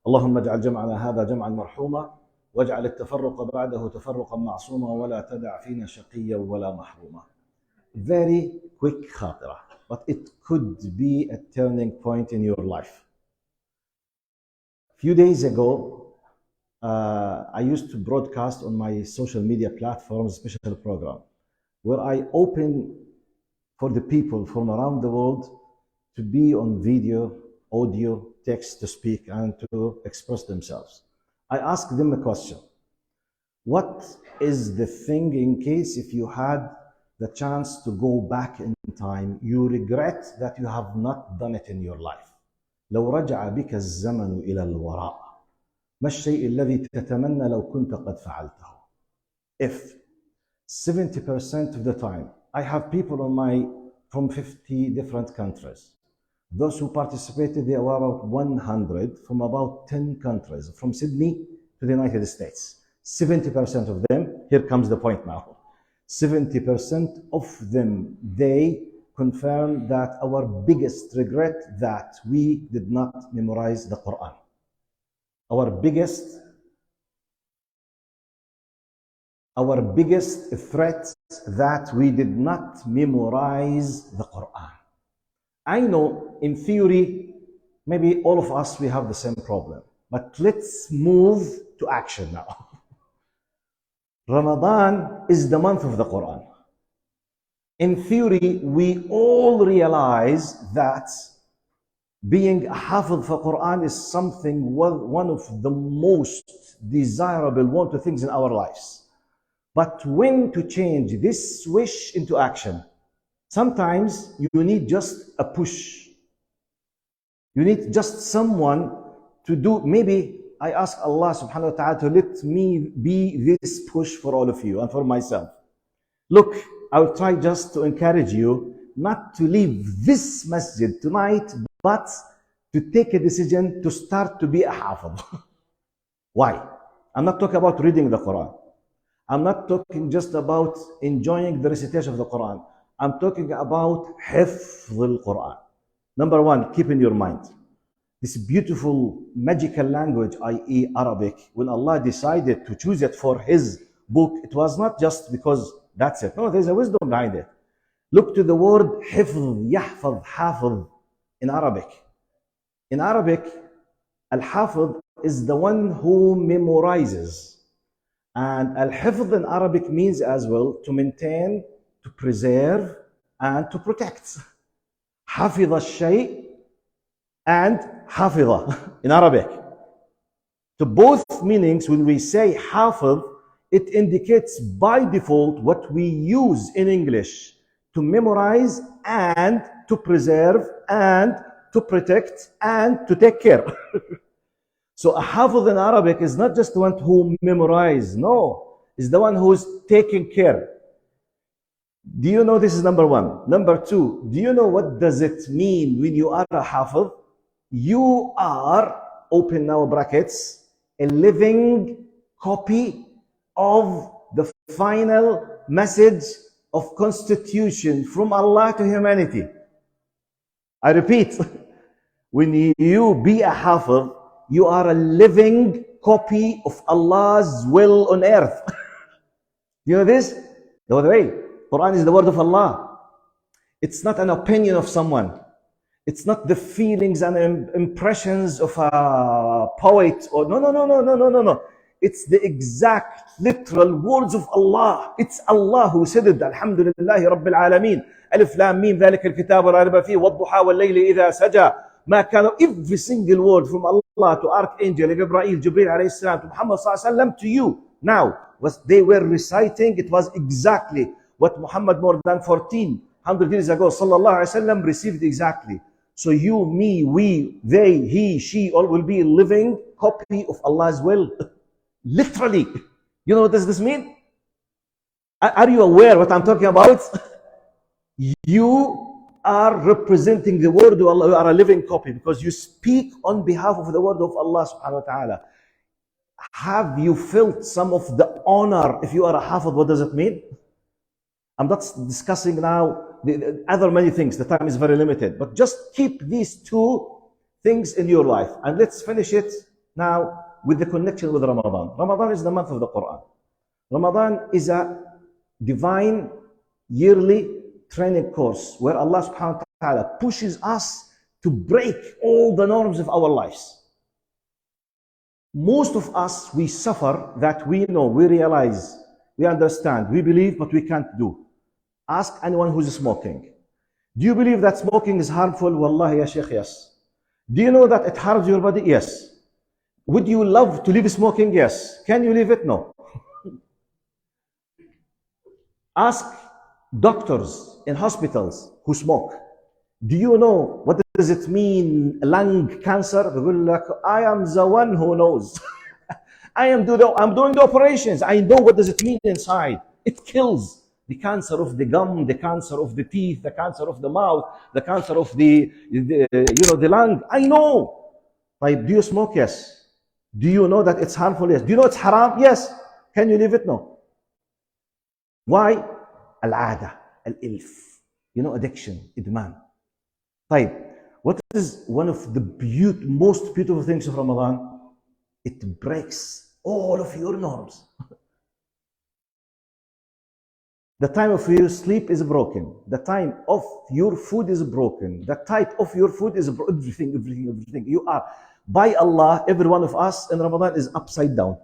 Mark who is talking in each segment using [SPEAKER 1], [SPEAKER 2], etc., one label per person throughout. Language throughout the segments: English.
[SPEAKER 1] اللهم اجعل جمعنا هذا جمعا مرحوما واجعل التفرق بعده تفرقا معصوما ولا تدع فينا شقيا ولا محروما. Very quick خاطرة, but it could be a turning point in your life. A few days ago, I used to broadcast on my social media platforms a special program where I open for the people from around the world to be on video, audio, text to speak and to express themselves. I asked them a question. What is the thing, in case if you had the chance to go back in time, you regret that you have not done it in your life? لو رجع بك الزمن إلى الوراء ما الشيء الذي تتمنى لو كنت قد فعلته? If 70% of the time, I have people from 50 different countries. Those who participated, they were about 100 from about 10 countries, from Sydney to the United States. 70% of them, here comes the point now, 70% of them, they confirmed that our biggest regret that we did not memorize the Quran. Our biggest threat that we did not memorize the Quran. I know in theory, maybe all of us, we have the same problem, but let's move to action now. Ramadan is the month of the Quran. In theory, we all realize that being a hafiz for Quran is something, one of the most desirable, wanted things in our lives. But when to change this wish into action? Sometimes you need just a push. You need just someone to do. Maybe I ask Allah subhanahu wa ta'ala to let me be this push for all of you and for myself. Look, I will try just to encourage you not to leave this masjid tonight, but to take a decision to start to be a hafiz. Why? I'm not talking about reading the Quran. I'm not talking just about enjoying the recitation of the Quran. I'm talking about hifz al-Quran. Number one, keep in your mind, this beautiful magical language, i.e. Arabic, when Allah decided to choose it for His book, it was not just because that's it. No, there's a wisdom behind it. Look to the word hifz, yahfaz, hafiz in Arabic. In Arabic, al-hafiz is the one who memorizes. And al-hifz in Arabic means as well to maintain, to preserve, and to protect. Hafiz al-shay and hafiza in Arabic. To both meanings, when we say hafiz, it indicates by default what we use in English to memorize and to preserve and to protect and to take care. So a hafiz in Arabic is not just the one who memorizes, no, it's the one who's taking care. Do you know this is number one? Number two, do you know what does it mean when you are a hafiz? You are, open now brackets, a living copy of the final message of constitution from Allah to humanity. I repeat, when you be a hafiz, you are a living copy of Allah's will on earth. You know this? By the way, Quran is the word of Allah. It's not an opinion of someone. It's not the feelings and impressions of a poet or no. It's the exact literal words of Allah. It's Allah who said it. Alhamdulillahi Rabbil Alameen. Alif Lam Mim ذلك الكتاب لا ريب فيه والضحى والليل إذا سجى. ما كان, every single word from Allah to Archangel Gabriel, Jibreel alayhi salam, to Muhammad sallallahu alayhi wa sallam, to you. Now, what they were reciting, it was exactly what Muhammad more than 1400 years ago, sallallahu alayhi wa sallam, received exactly. So you, me, we, they, he, she, all will be a living copy of Allah's will. Literally. You know what does this mean? Are you aware what I'm talking about? You are representing the word of Allah. You are a living copy because you speak on behalf of the word of Allah subhanahu wa ta'ala. Have you felt some of the honor if you are a hafiz? What does it mean? I'm not discussing now the other many things. The time is very limited. But just keep these two things in your life. And let's finish it Now, with the connection with Ramadan. Ramadan is the month of the Quran. Ramadan is a divine yearly training course where Allah subhanahu wa ta'ala pushes us to break all the norms of our lives. Most of us, we suffer that we know, we realize, we understand, we believe, but we can't do. Ask anyone who's smoking. Do you believe that smoking is harmful? Wallahi ya Sheikh, yes. Do you know that it harms your body? Yes. Would you love to leave smoking? Yes. Can you leave it? No. Ask doctors in hospitals who smoke. Do you know what does it mean, lung cancer? I am the one who knows. I'm doing the operations. I know what does it mean inside. It kills. The cancer of the gum, the cancer of the teeth, the cancer of the mouth, the cancer of the lung. I know. Like, do you smoke? Yes. Do you know that it's harmful? Yes. Do you know it's haram? Yes. Can you leave it? No. Why? Al-ada, al-ilf. Addiction, idman. طيب, what is one of the most beautiful things of Ramadan? It breaks all of your norms. The time of your sleep is broken. The time of your food is broken. The type of your food is everything. You are, by Allah, every one of us in Ramadan is upside down.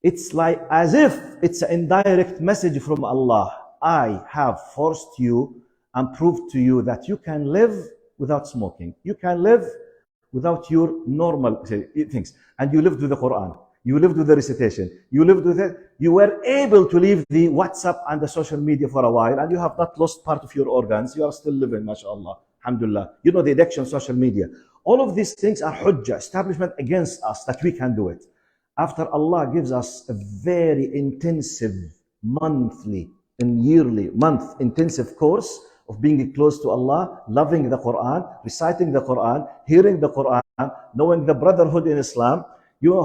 [SPEAKER 1] It's like as if it's an indirect message from Allah. I have forced you and proved to you that you can live without smoking. You can live without your normal things. And you lived with the Quran. You lived with the recitation. You lived with it. You were able to leave the WhatsApp and the social media for a while, and you have not lost part of your organs. You are still living, mashallah. Alhamdulillah. The addiction, social media. All of these things are hujjah, establishment against us that we can do it. After Allah gives us a very intensive monthly and yearly intensive course of being close to Allah, loving the Quran, reciting the Quran, hearing the Quran, knowing the brotherhood in Islam,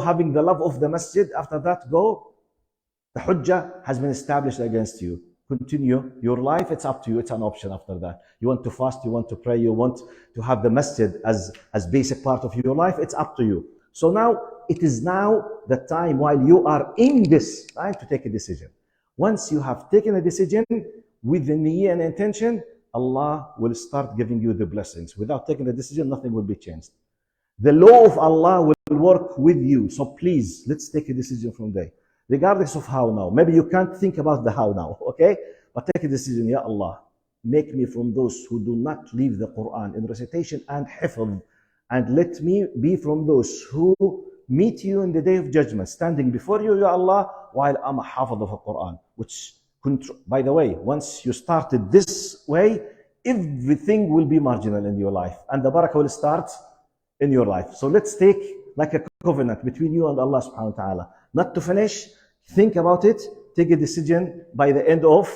[SPEAKER 1] having the love of the masjid. After that, the hujjah has been established against you. Continue your life, it's up to you. It's an option after that. You want to fast, you want to pray, you want to have the masjid as basic part of your life, it's up to you. So now, it is now the time while you are in this time to take a decision. Once you have taken a decision with the niyyah and intention, Allah will start giving you the blessings. Without taking a decision, nothing will be changed. The law of Allah will work with you. So please, let's take a decision from there. Regardless of how now. Maybe you can't think about the how now, okay? But take a decision. Ya Allah, make me from those who do not leave the Quran in recitation and hifz. And let me be from those who meet you in the day of judgment, standing before you, Ya Allah, while I'm a hafiz of the Quran. Which, by the way, once you started this way, everything will be marginal in your life. And the barakah will start in your life. So let's take like a covenant between you and Allah subhanahu wa ta'ala. Not to finish, think about it, take a decision by the end of,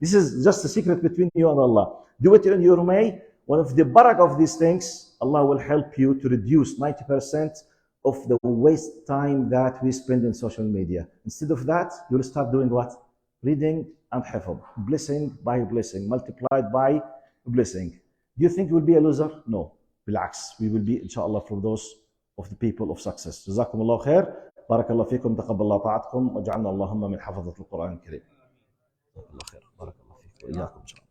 [SPEAKER 1] this is just a secret between you and Allah. Do it in your way. One of the barakah of these things, Allah will help you to reduce 90% of the waste time that we spend in social media. Instead of that, you'll start doing what? Reading and hifz. Blessing by blessing, multiplied by blessing. Do you think you will be a loser? No. Relax. We will be, inshallah, from those of the people of success. جزاكم الله خير. بارك الله فيكم. تقبل الله طاعتكم. وجعلنا اللهم من حفظة القرآن الكريم. جزاك الله خير. بارك الله فيك وإياكم إن شاء الله.